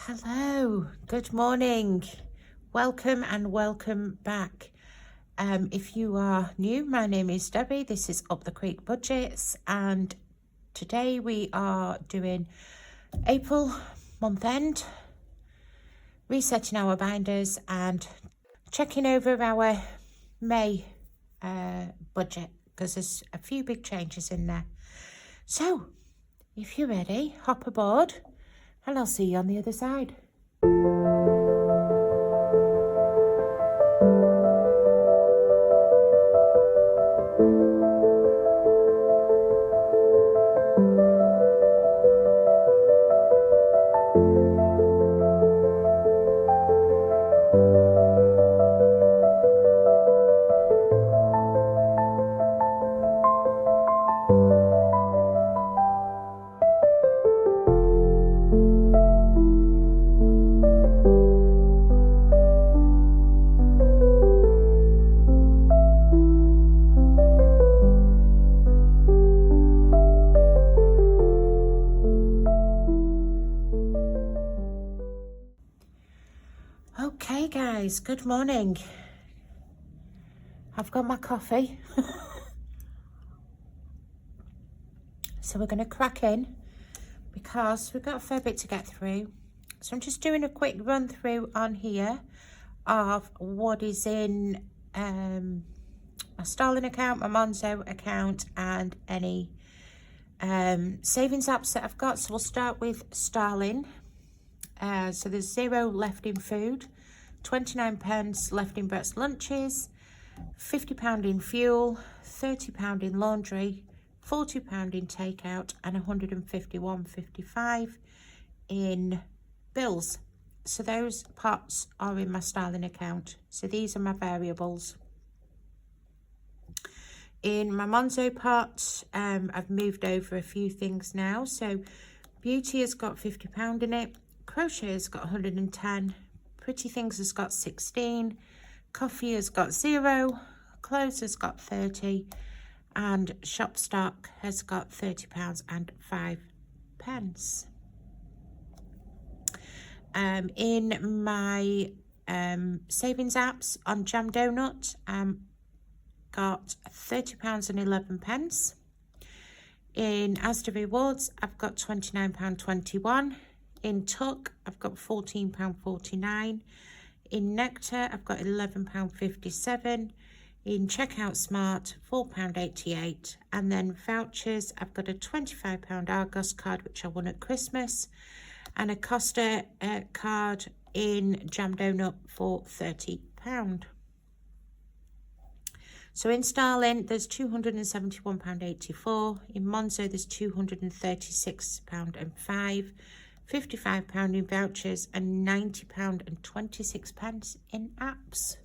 Hello, good morning. Welcome and welcome back. If you are new, my name is Debbie. This is Up the Creek Budgets, and today we are doing April month end, resetting our binders and checking over our May budget because there's a few big changes in there. So if you're ready, hop aboard and I'll see you on the other side. Okay guys, good morning. I've got my coffee. So we're going to crack in because we've got a fair bit to get through. So I'm just doing a quick run through on here of what is in my Starling account, my Monzo account and any savings apps that I've got. So we'll start with Starling. So there's 0 left in food, 29p left in breakfast lunches, £50 in fuel, £30 in laundry, £40 in takeout and £151.55 in bills. So those pots are in my Starling account. So these are my variables. In my Monzo pot, I've moved over a few things now. So Beauty has got £50 in it. Crochet has got 110, Pretty Things has got 16, Coffee has got 0, Clothes has got 30, and Shop Stock has got £30 and 5p. In my savings apps on Jam Donut, got £30 and 11p. In Asda Rewards, I've got £29.21. In Tuck, I've got £14.49. In Nectar, I've got £11.57. In Checkout Smart, £4.88. And then vouchers, I've got a £25 Argos card, which I won at Christmas, and a Costa card in Jam Donut for £30. So in Starling, there's £271.84. In Monzo, there's £236.05. £55 in vouchers and £90 and 26p in apps.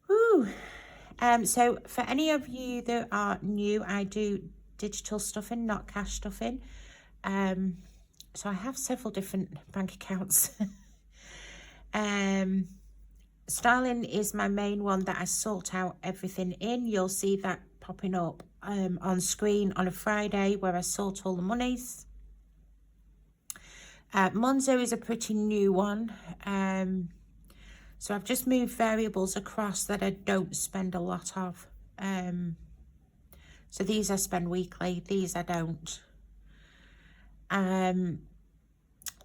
Woo! So for any of you that are new, I do digital stuffing, not cash stuffing. So I have several different bank accounts. Starling is my main one that I sort out everything in. You'll see that popping up on screen on a Friday where I sort all the monies. Monzo is a pretty new one. So I've just moved variables across that I don't spend a lot of. So these I spend weekly, these I don't. And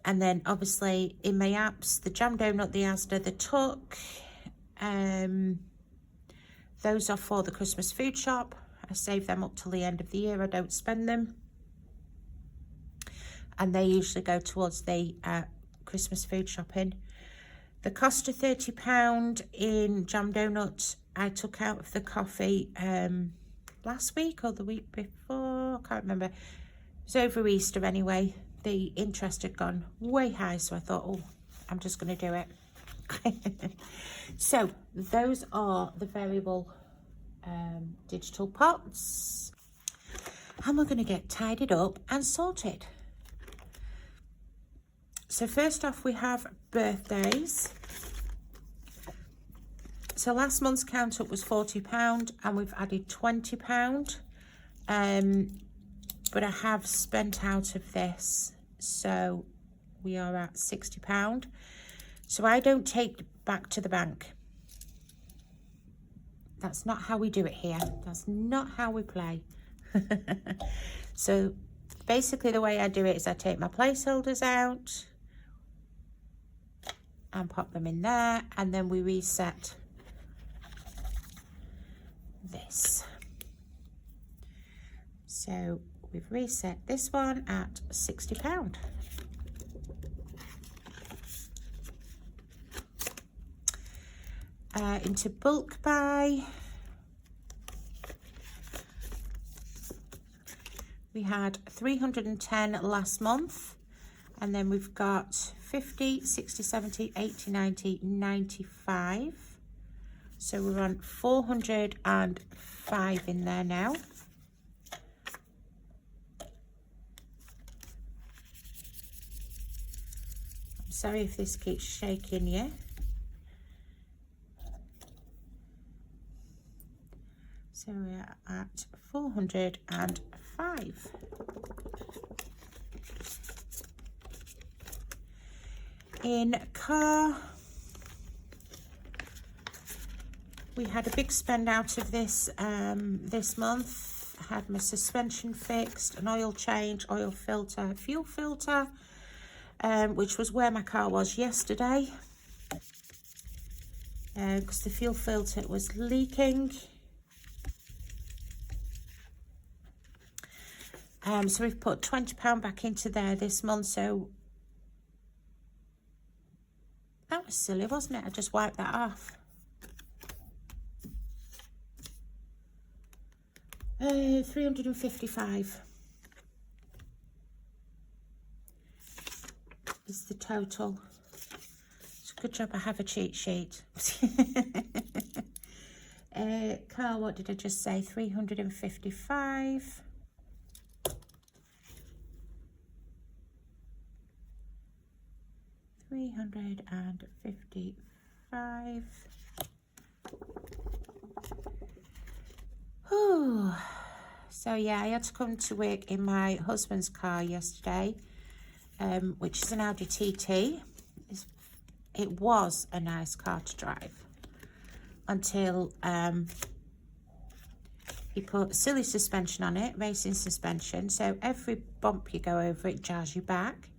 then obviously in my apps, the Jam Donut, the Asda, the Tuck, those are for the Christmas food shop. I save them up till the end of the year, I don't spend them. And they usually go towards the Christmas food shopping. The cost of £30 in Jam Donut, I took out of the coffee last week or the week before, I can't remember. It was over Easter anyway. The interest had gone way high, so I thought, oh, I'm just going to do it. So those are the variable digital pots. And we're going to get tidied up and sorted. So first off, we have birthdays. So last month's count up was £40 and we've added £20. But I have spent out of this, so we are at £60. So I don't take back to the bank. That's not how we do it here. That's not how we play. So basically the way I do it is I take my placeholders out and pop them in there, and then we reset this. So we've reset this one at £60. Into bulk buy, we had 310 last month, and then we've got 50, 60, 70, 80, 90, 95. So we're on 405 in there now. I'm sorry if this keeps shaking you. So we're at 405. In car, we had a big spend out of this this month. I had my suspension fixed, an oil change, oil filter, fuel filter, which was where my car was yesterday, because the fuel filter was leaking. So we've put £20 back into there this month. So that was silly, wasn't it? I just wiped that off. 355 is the total. It's a good job I have a cheat sheet. Car, what did I just say? 355. £355. Whew. So yeah, I had to come to work in my husband's car yesterday, which is an Audi TT. It was a nice car to drive until he put silly suspension on it, racing suspension. So every bump you go over, it jars you back.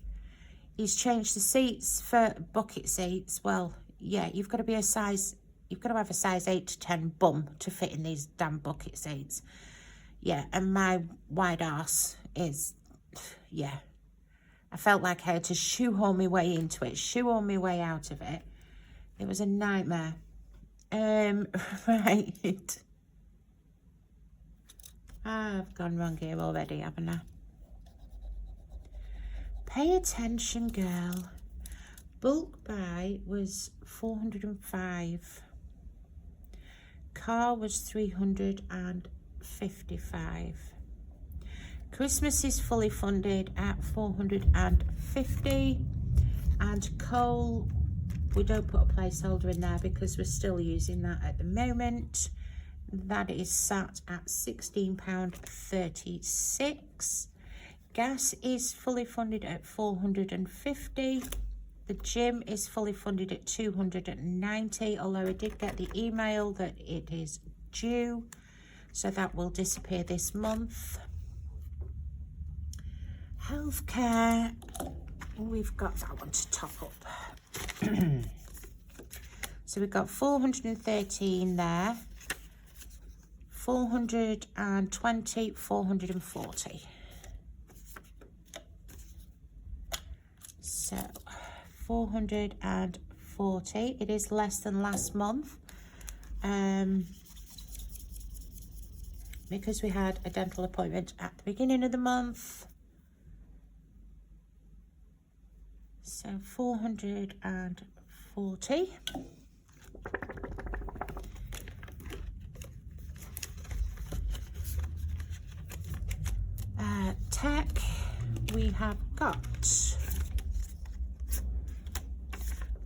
He's changed the seats for bucket seats. Well, yeah, you've got to have a size 8 to 10 bum to fit in these damn bucket seats. Yeah, and my wide arse is, yeah. I felt like I had to shoehorn my way into it, shoehorn my way out of it. It was a nightmare. Right. I've gone wrong here already, haven't I? Pay attention, girl. Bulk buy was 405. Car was 355. Christmas is fully funded at 450. And coal, we don't put a placeholder in there because we're still using that at the moment. That is sat at £16.36. Gas is fully funded at 450. The gym is fully funded at 290, although I did get the email that it is due, so that will disappear this month. Healthcare, we've got that one to top up. So we've got 413 there, 420, 440. So 440, it is less than last month, because we had a dental appointment at the beginning of the month. So 440. Tech, we have got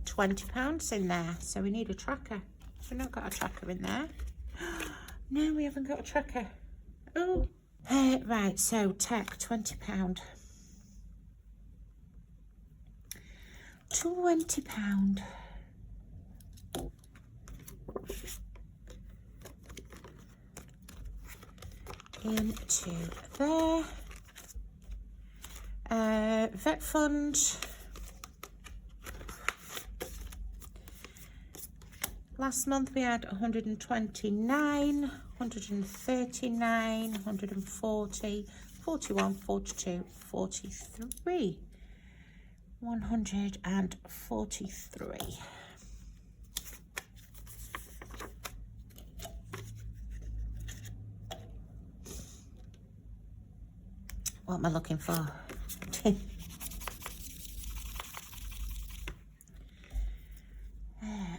£20 in there, so we need a tracker. We've not got a tracker in there. No, we haven't got a tracker. Oh, right, so tech, £20. £20 into there. Vet fund, last month we had 129, 139, 140, 41, 42, 43, 143. What am I looking for?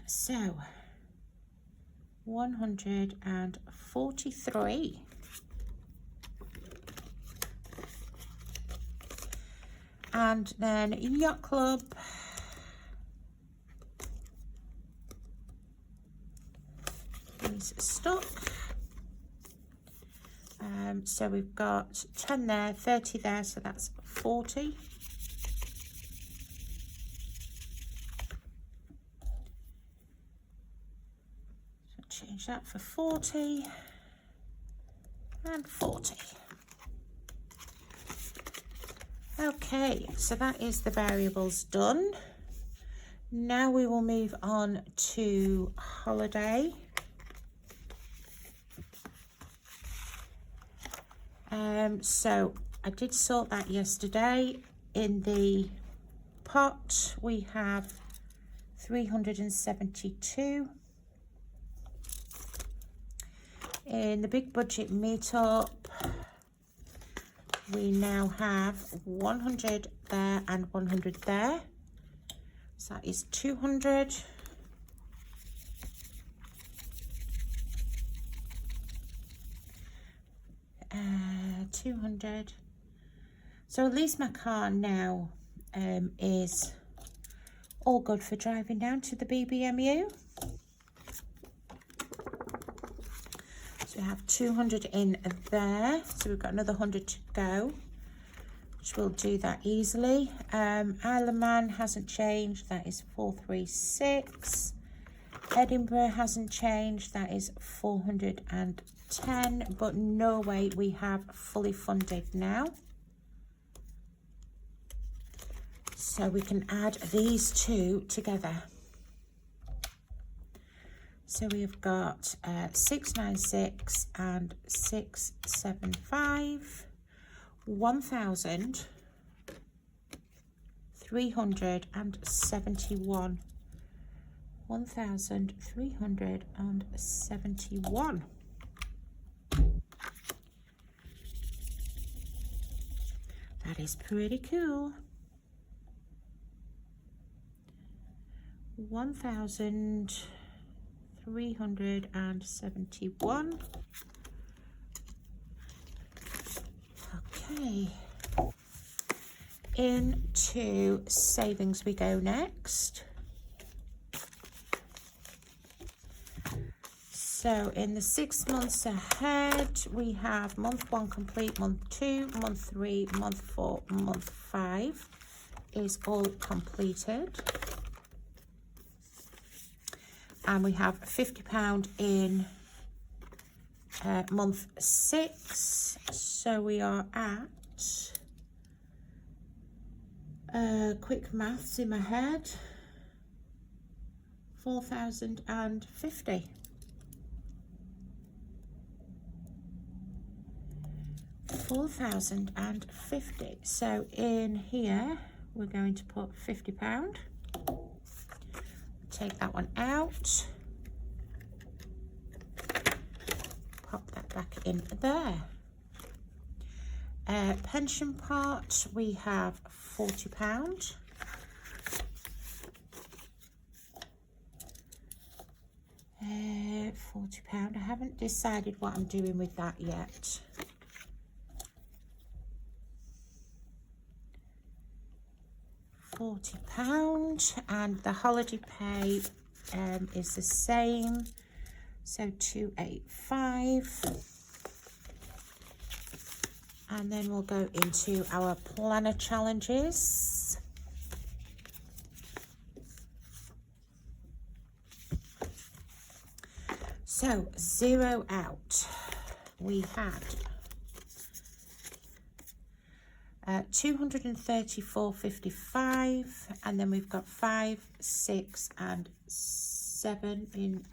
So 143. And then Yacht Club, is stuck. So we've got 10 there, 30 there, so that's 40. So change that for 40 and 40. Okay, so that is the variables done. Now we will move on to holiday. So I did sort that yesterday. In the pot we have 372. In the big budget meetup we now have 100 there and 100 there. So that is 200. 200. So at least my car now is all good for driving down to the BBMU. So we have 200 in there. So we've got another 100 to go, which will do that easily. Isle of Man hasn't changed. That is 436. Edinburgh hasn't changed. That is 410. But Norway we have fully funded now. So we can add these two together. So we've got 696 and 675, 1,371. 1,371. That is pretty cool. 1,371. Okay. Into savings we go next. So in the 6 months ahead, we have month 1 complete, month 2, month 3, month 4, month 5 is all completed. And we have £50 in month 6. So we are at, quick maths in my head, 4,050. 4,050. So in here we're going to put £50. Take that one out, pop that back in there. Pension part we have £40. £40. I haven't decided what I'm doing with that yet. £40, and the holiday pay is the same, so 285. And then we'll go into our planner challenges. So 0 out. We had 234.55, and then we've got 5, 6 and 7 in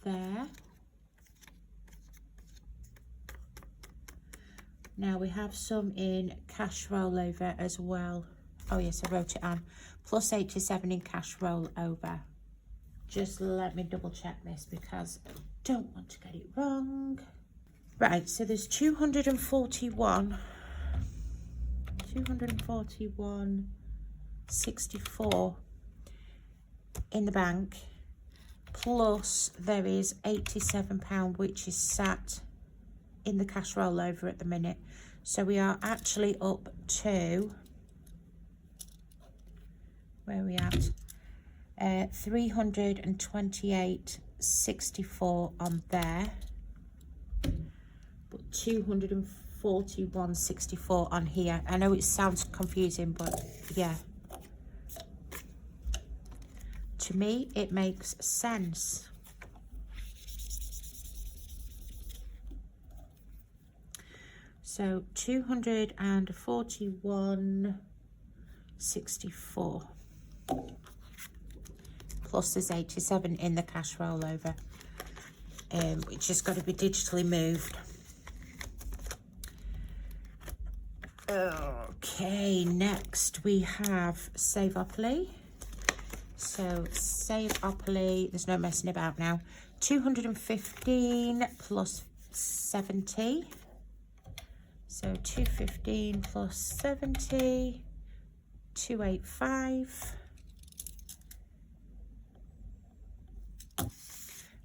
there. Now we have some in cash rollover as well. Oh yes, I wrote it on. Plus 87 in cash rollover. Just let me double check this because I don't want to get it wrong. Right, so there's 241.64 in the bank, plus there is £87 which is sat in the cash rollover at the minute. So we are actually up to, where are we at? 328.64 on there, but 241.64 on here. I know it sounds confusing, but yeah, to me it makes sense. So 241.64 plus there's 87 in the cash rollover, which has got to be digitally moved. Okay, next we have Save-Opoly. So Save-Opoly, there's no messing about now. 215 plus 70. So 215 plus 70, 285.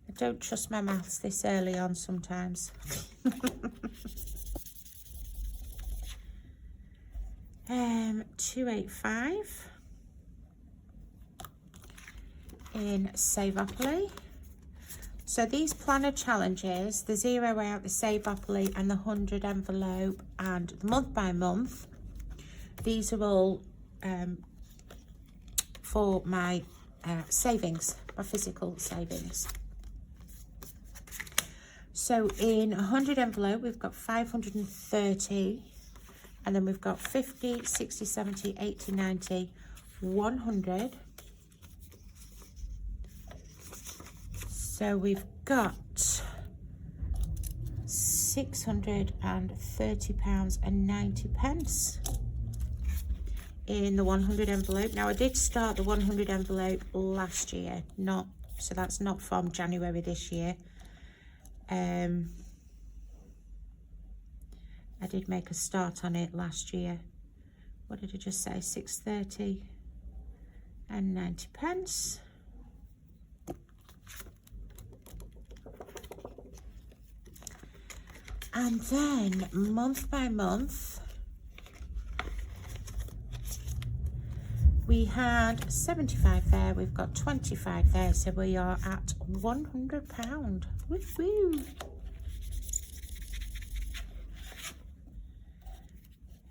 I don't trust my maths this early on sometimes. 285 in Save-Opoly. So these planner challenges, the 0 out, the Save-Opoly and the 100 envelope and the month by month, these are all for my savings, my physical savings. So in 100 envelope, we've got 530, and then we've got 50, 60, 70, 80, 90, 100. So we've got £630.90 in the 100 envelope. Now I did start the 100 envelope last year, so that's not from January this year. I did make a start on it last year. What did I just say? 630 and 90 pence. And then month by month, we had 75 there, we've got 25 there, so we are at £100. Woo-woo!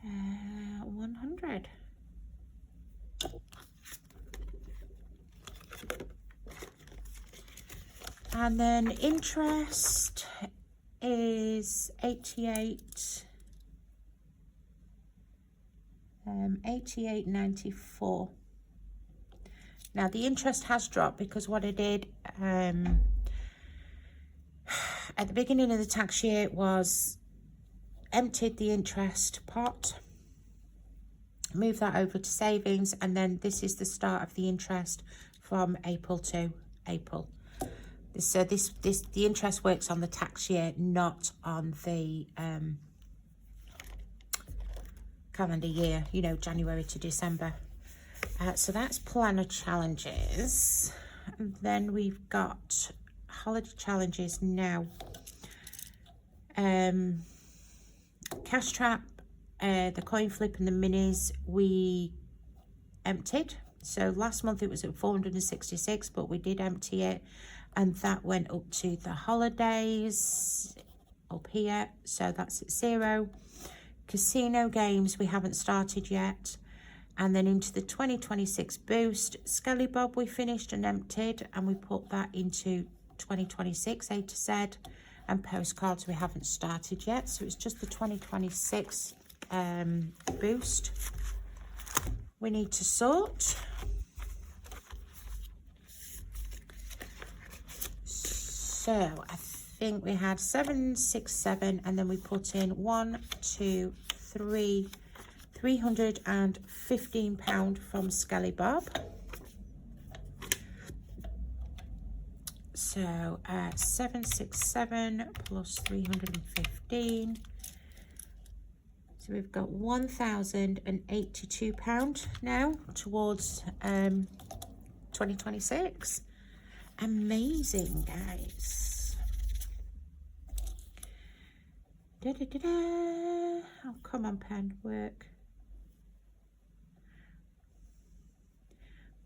£100. And then interest is 88.94. Now the interest has dropped because what I did at the beginning of the tax year was emptied the interest pot, move that over to savings, and then this is the start of the interest from April to April. So the interest works on the tax year, not on the calendar year, you know, January to December. So that's planner challenges. And then we've got holiday challenges now. Cash trap, the coin flip and the minis we emptied. So last month it was at 466, but we did empty it, and that went up to the holidays up here, so that's at 0. Casino games we haven't started yet. And then into the 2026 boost, Skelly Bob we finished and emptied, and we put that into 2026 A to Z, and postcards we haven't started yet, so it's just the 2026 boost we need to sort. So I think we had 7, 6, 7, and then we put in 1, 2, 3, £315 from Skelly Bob. So 767 plus 315. So we've got £1,082 now towards 2026. Amazing, guys. Da, da, da, da. Oh, come on, pen, work.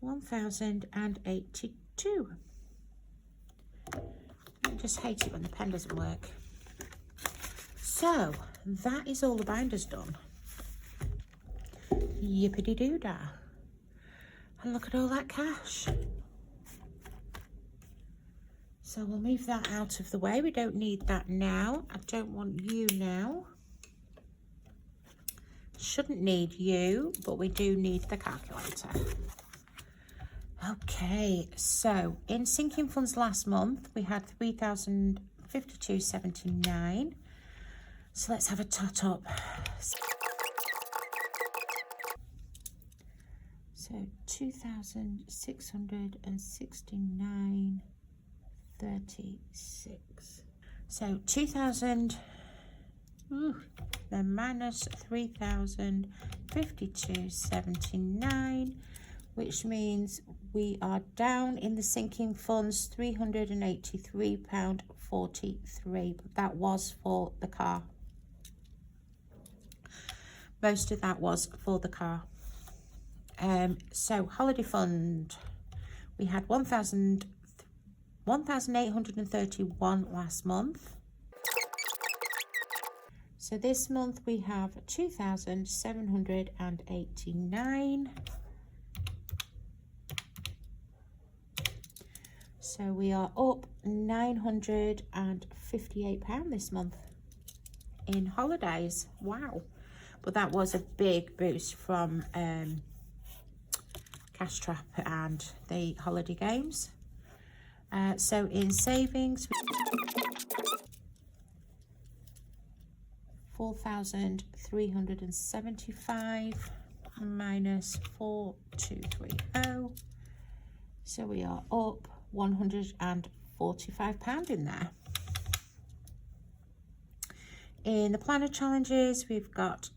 1,082. I just hate it when the pen doesn't work. So that is all the binders done. Yippity doo dah. And look at all that cash. So we'll move that out of the way. We don't need that now. I don't want you now. Shouldn't need you, but we do need the calculator. Okay, so in sinking funds last month, we had 3,052.79. So let's have a tot up. So 2,669.36. So 2,000, then minus 3,052.79, which means we are down in the sinking funds £383.43, but that was for the car. Most of that was for the car. So holiday fund, we had 1,831 last month. So this month we have 2,789. So we are up £958 this month in holidays. Wow. But that was a big boost from Cash Trap and the holiday games. So in savings, 4,375 minus 4,230. So we are up £145 in there. In the planner challenges, we've got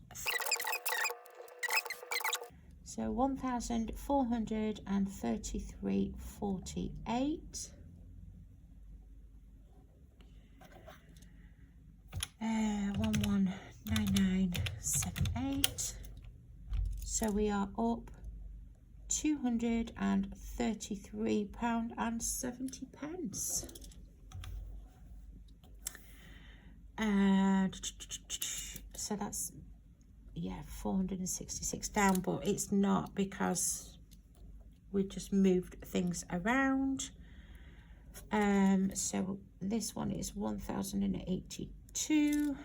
1,433.48. 1199.78. So we are up £233.70. And so that's, yeah, 466 down, but it's not because we just moved things around. So this one is 1,082.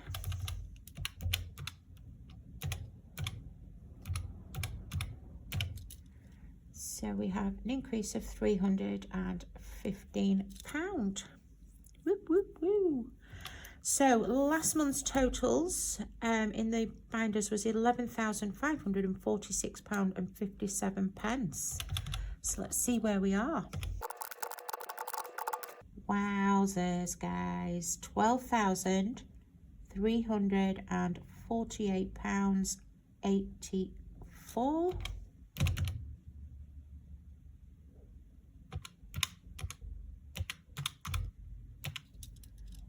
So we have an increase of £315. Whoop, whoop, whoop. So last month's totals in the binders was £11,546.57. So let's see where we are. Wowzers, guys. £12,348.84.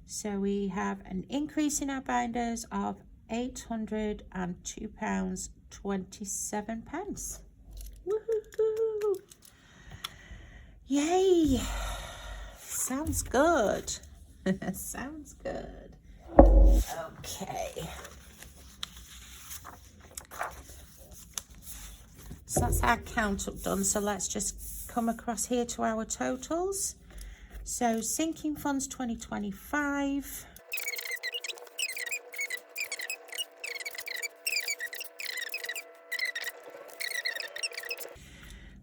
So we have an increase in our binders of £802.27. Woohoo! Yay! Sounds good. Sounds good. Okay. So that's our count up done. So let's just come across here to our totals. So sinking funds 2025.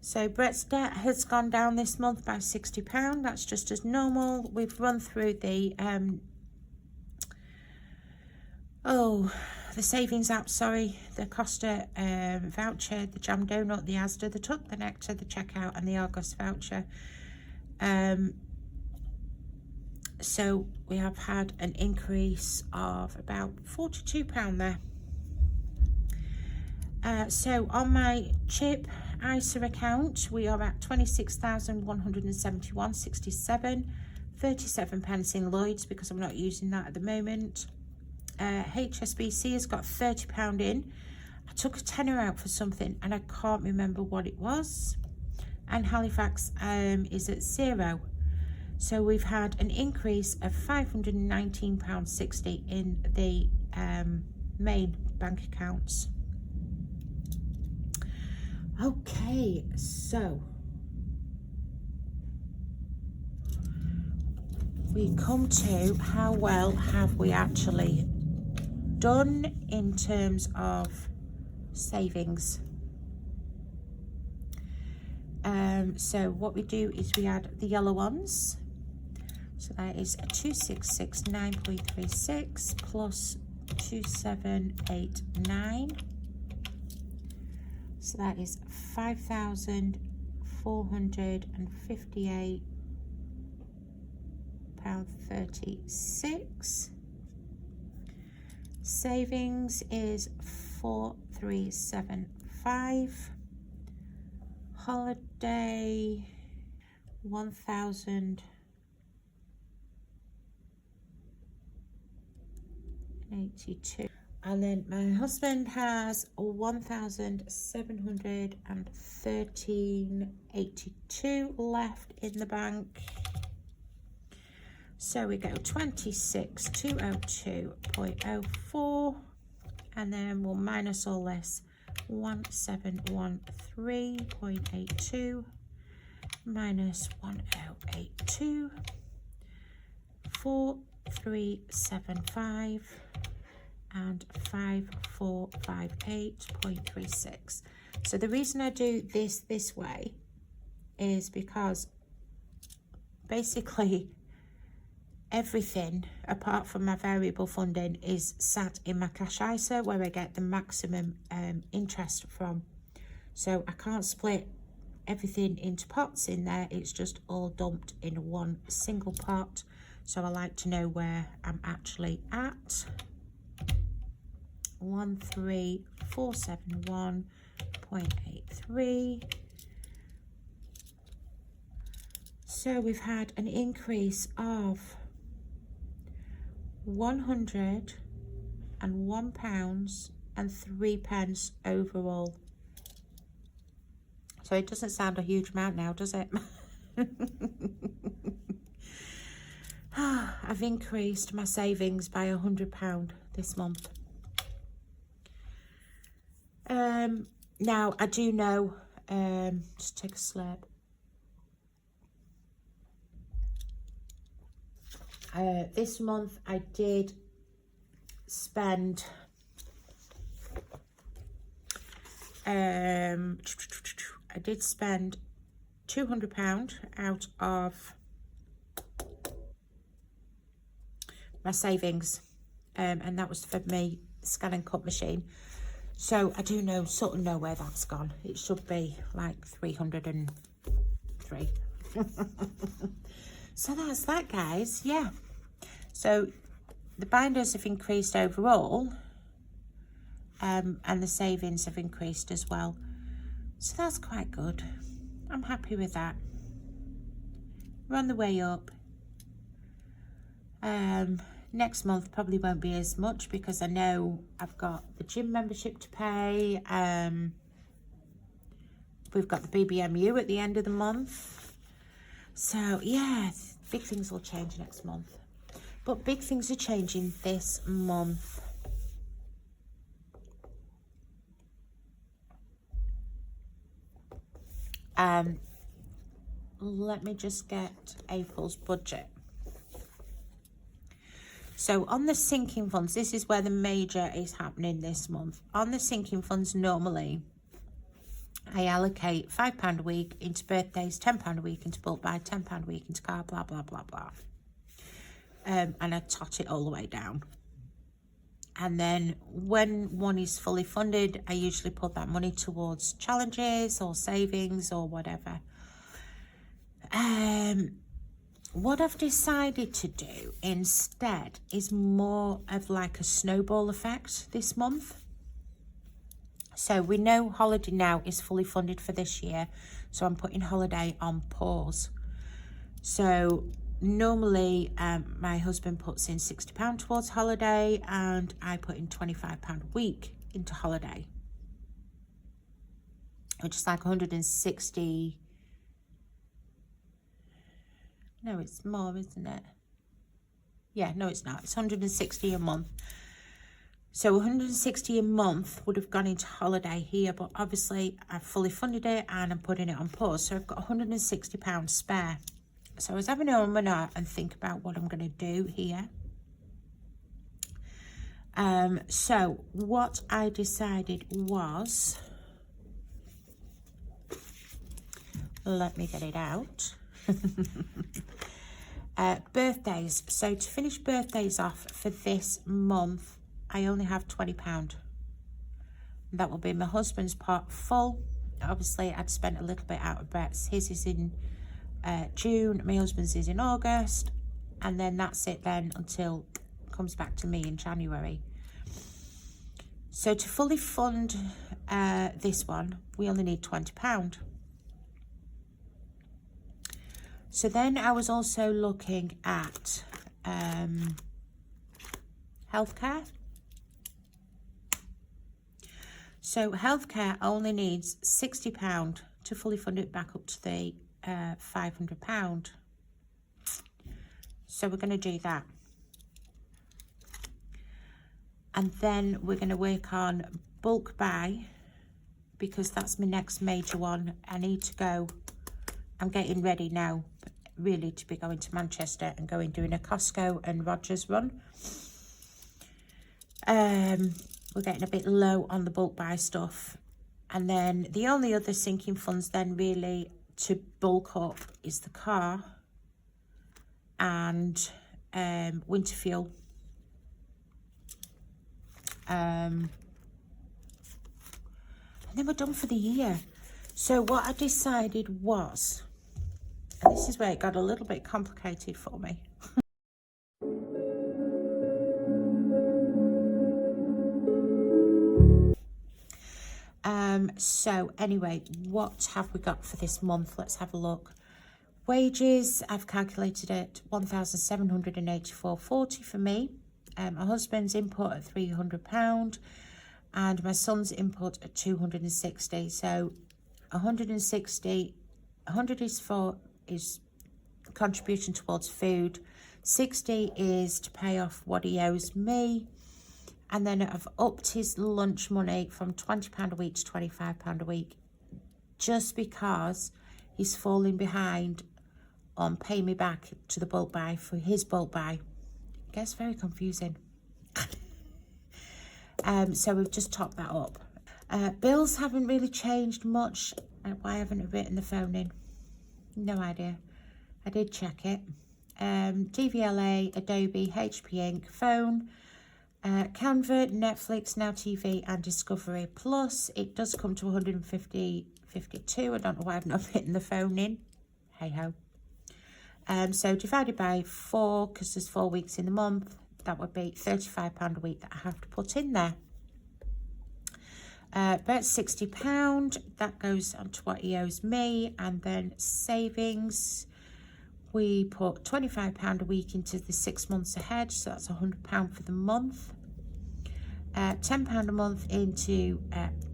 So Brett's debt has gone down this month by £60. That's just as normal. We've run through the the savings app, sorry, the Costa voucher, the jam donut, the Asda, the Tuck, the Nectar, the checkout, and the Argos voucher. So we have had an increase of about £42 there. So on my chip ISA account, we are at 26,171.67, 37 pence in Lloyd's because I'm not using that at the moment. HSBC has got £30 in. I took a tenner out for something and I can't remember what it was. And Halifax is at 0. So we've had an increase of £519.60 in the main bank accounts. Okay, so we come to how well have we actually done in terms of savings. So what we do is we add the yellow ones. So that is 2669.36 plus 2789. So that is £5,458.36. Savings is 4375. Holiday 1082. And then my husband has 1,713.82 left in the bank. So we go 26,202.04, and then we'll minus all this 1713.82 minus 1082, 4375 and 5458.36. So the reason I do this way is because basically everything apart from my variable funding is sat in my cash ISA where I get the maximum interest from. So I can't split everything into pots in there, it's just all dumped in one single pot. So I like to know where I'm actually at. 13471.83. So we've had an increase of £101.03 overall. So it doesn't sound a huge amount now, does it? I've increased my savings by £100 this month. Now I do know, just take a slurp. This month I did spend £200 out of my savings, and that was for me scan and cut machine. So I do know, sort of know where that's gone. It should be like 303. So that's that, guys. Yeah. So the binders have increased overall, and the savings have increased as well. So that's quite good. I'm happy with that. We're on the way up. Next month probably won't be as much because I know I've got the gym membership to pay. We've got the BBMU at the end of the month. So yeah, big things will change next month. But big things are changing this month. let me just get April's budget. So on the sinking funds, this is where the major is happening this month. On the sinking funds, normally I allocate £5 a week into birthdays, £10 a week into bulk buy, £10 a week into car, blah, blah, blah, blah. And I tot it all the way down. And then when one is fully funded, I usually put that money towards challenges or savings or whatever. What I've decided to do instead is more of like a snowball effect this month. So we know holiday now is fully funded for this year, so I'm putting holiday on pause. So normally my husband puts in £60 towards holiday, and I put in £25 a week into holiday, which is like 160. No, it's more, isn't it? Yeah, no, it's not. It's 160 a month. So 160 a month would have gone into holiday here, but obviously I've fully funded it and I'm putting it on pause. So I've got £160 spare. So I was having a minute and think about what I'm going to do here. So what I decided was, let me get it out. Birthdays. So to finish birthdays off for this month, I only have £20. That will be my husband's pot full. Obviously I'd spent a little bit out of Brett's. His is in June, my husband's is in August, and then that's it then until it comes back to me in January. So to fully fund this one, we only need £20. So then I was also looking at healthcare. So healthcare only needs £60 to fully fund it back up to the £500. So we're going to do that. And then we're going to work on bulk buy, because that's my next major one. I need to go, I'm getting ready now really to be going to Manchester and doing a Costco and Rogers run. We're getting a bit low on the bulk buy stuff. And then the only other sinking funds then really to bulk up is the car and winter fuel. And then we're done for the year. So what I decided was, and this is where it got a little bit complicated for me. So anyway, what have we got for this month? Let's have a look. Wages, I've calculated it £1,784.40 for me. My husband's input at £300 and my son's input at £260. So 160, 100 is contribution towards food, 60 is to pay off what he owes me, and then I've upped his lunch money from £20 a week to £25 a week, just because he's falling behind on paying me back to the bulk buy for his bulk buy. It gets very confusing. So we've just topped that up. Bills haven't really changed much. Why haven't I written the phone in? No idea. I did check it. DVLA, Adobe, HP Ink, phone, Canva, Netflix, Now TV and Discovery Plus. It does come to 150.52. I don't know why I've not written the phone in. Hey ho. So divided by 4, because there's 4 weeks in the month, that would be £35 a week that I have to put in there. About £60, that goes on to what he owes me. And then savings, we put £25 a week into the 6 months ahead, so that's £100 for the month. £10 a month into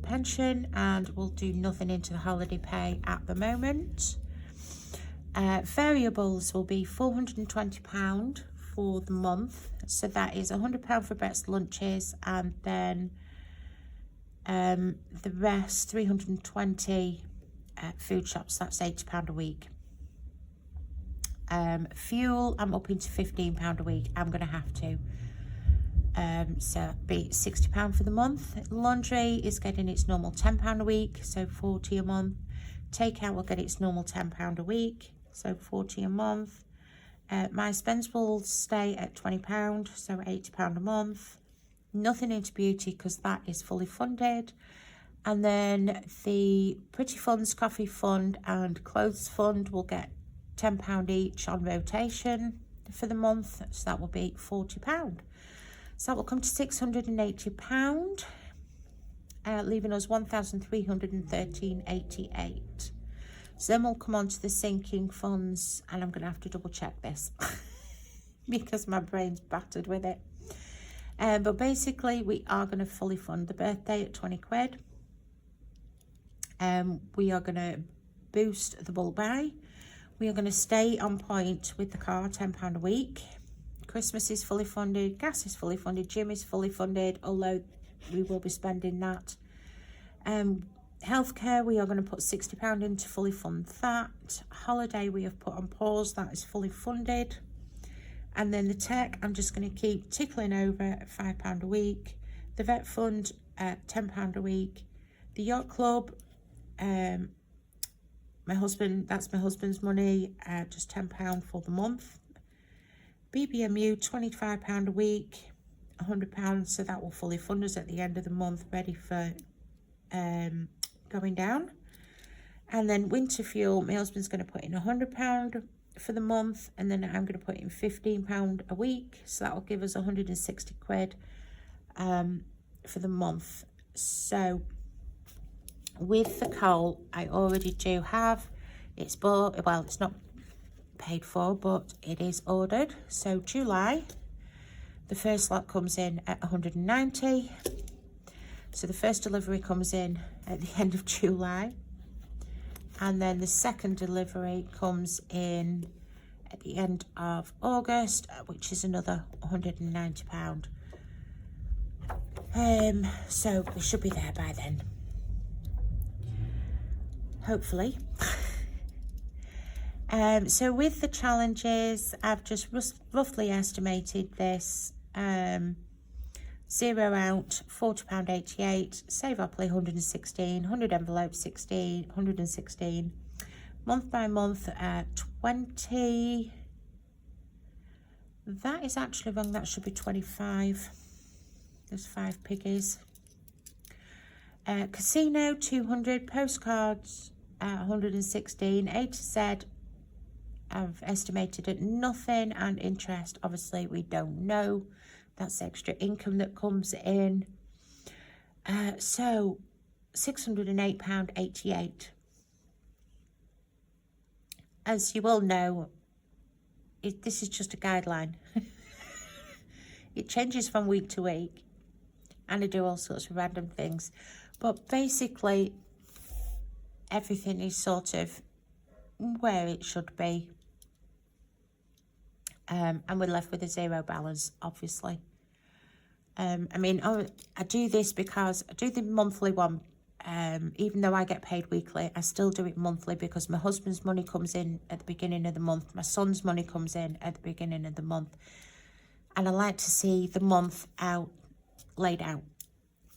pension, and we'll do nothing into the holiday pay at the moment. Variables will be £420 for the month, so that is £100 for Brett's lunches, and then the rest, 320 food shops, that's £80 a week. Fuel, I'm up into £15 a week. I'm going to have to. So it'd be £60 for the month. Laundry is getting its normal £10 a week, so £40 a month. Takeout will get its normal £10 a week, so £40 a month. My spends will stay at £20, so £80 a month. Nothing into beauty because that is fully funded. And then the Pretty Funds, Coffee Fund and Clothes Fund will get £10 each on rotation for the month, so that will be £40. So that will come to £680, leaving us £1,313.88. So then we'll come on to the sinking funds, and I'm going to have to double check this because my brain's battered with it. But basically, we are going to fully fund the birthday at 20 quid. We are going to boost the bulk buy. We are going to stay on point with the car, £10 a week. Christmas is fully funded, gas is fully funded, gym is fully funded, although we will be spending that. Healthcare, we are going to put £60 in to fully fund that. Holiday, we have put on pause, that is fully funded. And then the tech, I'm just going to keep tickling over at £5 a week. The vet fund, £10 a week. The yacht club, my husband, that's my husband's money, just £10 for the month. BBMU, £25 a week, £100, so that will fully fund us at the end of the month, ready for going down. And then winter fuel, my husband's going to put in £100 for the month, and then I'm going to put in £15 a week, so that will give us 160 quid for the month. So with the coal, I already do have, it's bought, well, it's not paid for, but it is ordered. So July, the first lot comes in at 190. So the first delivery comes in at the end of July, and then the second delivery comes in at the end of August, which is another £190. So we should be there by then, hopefully. So with the challenges, I've just roughly estimated this. 0 out, £40.88, save our play 116, 100 envelopes 16, 116, month by month 20. That is actually wrong, that should be 25. There's 5 piggies. Casino 200, postcards 116, A to Z I've estimated at nothing, and interest obviously we don't know. That's extra income that comes in. So £608.88. As you all know, this is just a guideline. It changes from week to week, and I do all sorts of random things, but basically everything is sort of where it should be. And we're left with a zero balance, obviously. I mean, I do this because I do the monthly one. Even though I get paid weekly, I still do it monthly because my husband's money comes in at the beginning of the month. My son's money comes in at the beginning of the month. And I like to see the month laid out,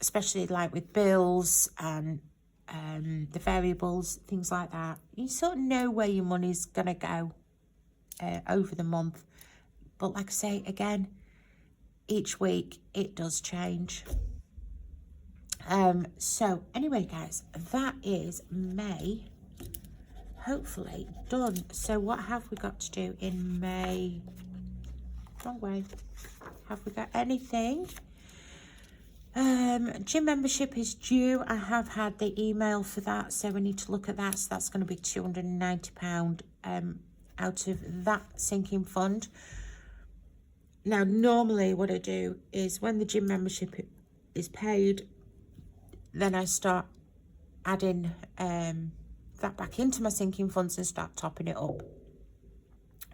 especially like with bills and the variables, things like that. You sort of know where your money's going to go over the month. But like I say, again, each week it does change. So anyway, guys, that is May, hopefully done. So what have we got to do in May? Wrong way. Have we got anything? Gym membership is due. I have had the email for that, so we need to look at that. So that's going to be £290 out of that sinking fund. Now, normally what I do is when the gym membership is paid, then I start adding that back into my sinking funds and start topping it up,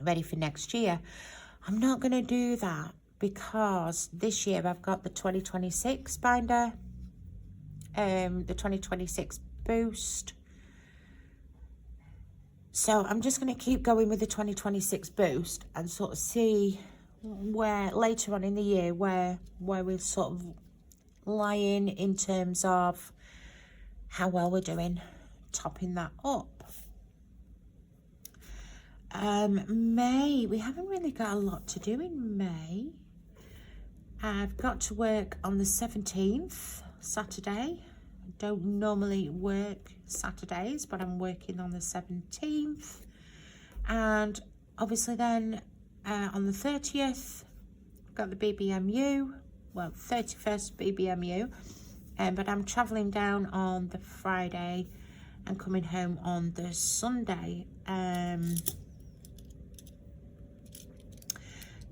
ready for next year. I'm not going to do that because this year I've got the 2026 binder, the 2026 boost, So I'm just going to keep going with the 2026 boost and sort of see where later on in the year where we're sort of lying in terms of how well we're doing, topping that up. May, we haven't really got a lot to do in May. I've got to work on the 17th, Saturday. I don't normally work Saturdays, but I'm working on the 17th. And obviously then on the 30th, I've got the BBMU, well, 31st BBMU. But I'm travelling down on the Friday and coming home on the Sunday.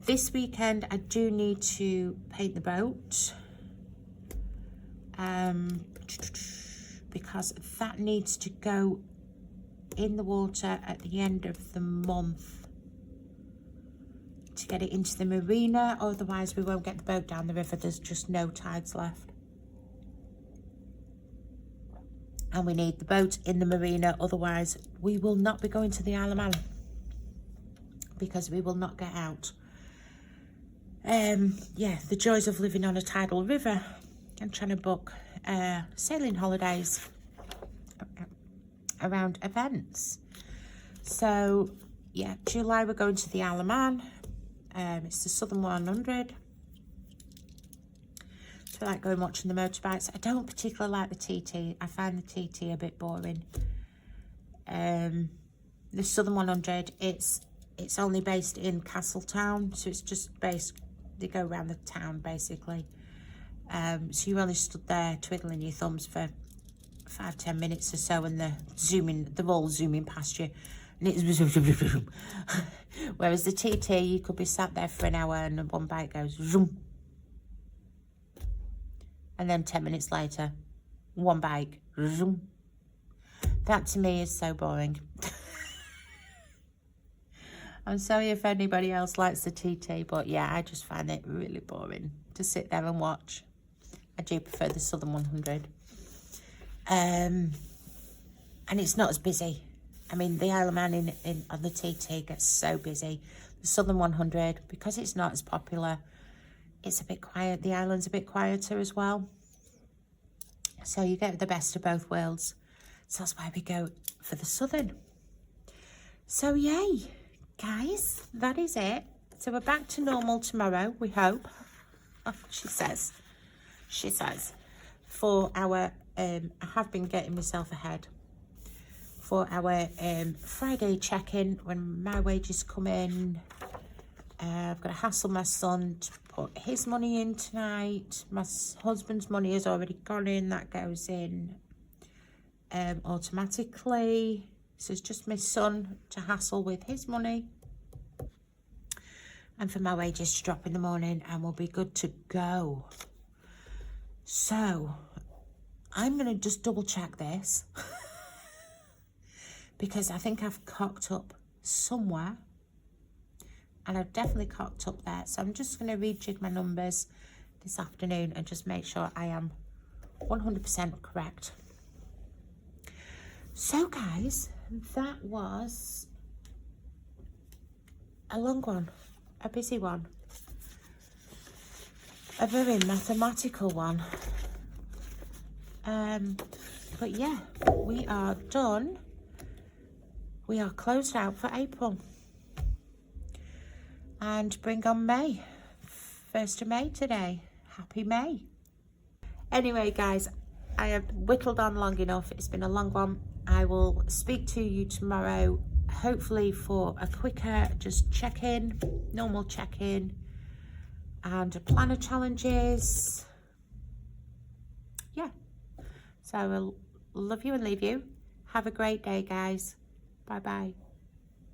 This weekend I do need to paint the boat because that needs to go in the water at the end of the month to get it into the marina, otherwise we won't get the boat down the river. There's just no tides left. And we need the boat in the marina, otherwise we will not be going to the Isle of Man because we will not get out. Yeah, the joys of living on a tidal river and trying to book sailing holidays around events. So yeah, July we're going to the Isle of Man. It's the Southern 100. So I like going watching the motorbikes. I don't particularly like the TT. I find the TT a bit boring. The Southern 100, it's only based in Castletown, so it's just based, they go around the town basically. So you only stood there twiddling your thumbs for 5-10 minutes or so, and they're all zooming past you, and it's whereas the TT, you could be sat there for an hour and one bike goes zoom, and then 10 minutes later one bike zoom. That to me is so boring. I'm sorry if anybody else likes the TT, but yeah, I just find it really boring to sit there and watch. I do prefer the Southern 100. And it's not as busy. I mean, the Isle of Man on the TT gets so busy. The Southern 100, because it's not as popular, it's a bit quiet. The island's a bit quieter as well. So you get the best of both worlds. So that's why we go for the Southern. So yay. Guys, that is it. So we're back to normal tomorrow, we hope. Oh, she says, for our, I have been getting myself ahead. For our Friday check-in, when my wages come in, I've got to hassle my son to put his money in tonight. My husband's money has already gone in, that goes in automatically. So it's just my son to hassle with his money. And for my wages to drop in the morning, and we'll be good to go. So, I'm going to just double check this. Because I think I've cocked up somewhere. And I've definitely cocked up there. So I'm just going to rejig my numbers this afternoon and just make sure I am 100% correct. So guys, that was a long one, a busy one, a very mathematical one. But yeah, we are done. We are closed out for April. And bring on May. 1st of May today. Happy May. Anyway, guys, I have whittled on long enough. It's been a long one. I will speak to you tomorrow, hopefully for a quicker just check-in, normal check-in, and a plan of challenges. Yeah. So I will love you and leave you. Have a great day, guys. Bye-bye.